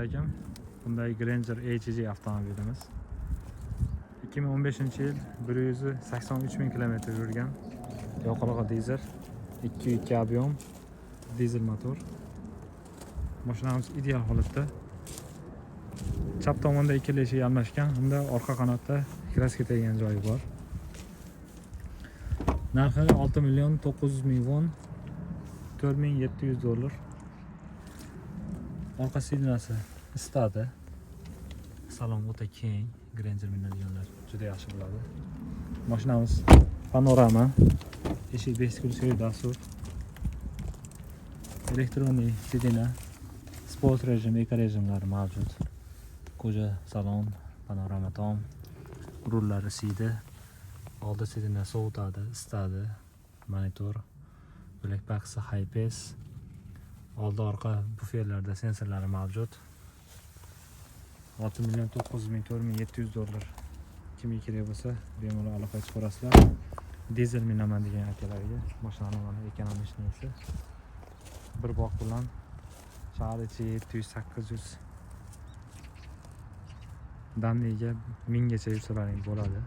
alaykum. Bunday Granger ACG avtomobilimiz. 2015-yil 183.000 km yurgan. Yoqilg'i dizel, 2.2 объем dizel motor. Mashinamiz ideal holatda. Chap tomonda ikkala eshik almashgan, unda orqa qanotda kraska teggan joyi bor. Narxi 6.900.000 won, $4.700. Orqa sidinasi istadi. Salon o'ta keng, Granger minadiganlar juda yaxshi bo'ladi. Mashinamiz panorama, eshik vestibulyar dastur, elektronli sidina, sport rejim, eko rejimlari mavjud. Koja salon, panorama tom, rullar isiydi, oldi sidina sovutadi, isitadi, monitor, bo'lak paxsi Hi-Pace, oldi orqa buferlarda sensorlari mavjud. 6.900.000, $4.700. Kimga kerak bo'lsa, bemalol aloqa qilib ko'rasizlar. Dizel minaman degan akalarga mashinani mana ekonomishnisi. Bir boq bilan shahar ichi 700-800 damliga 1000 gacha yursalaring bo'ladi.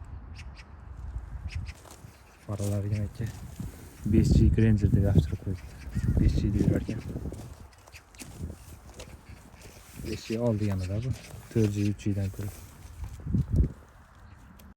Faralariga 5G Granger deb yopishtirib qo'yibdi. 5G deb yurarkan. 5G oldi yanada bu. 4G, 3G dan ko'ra.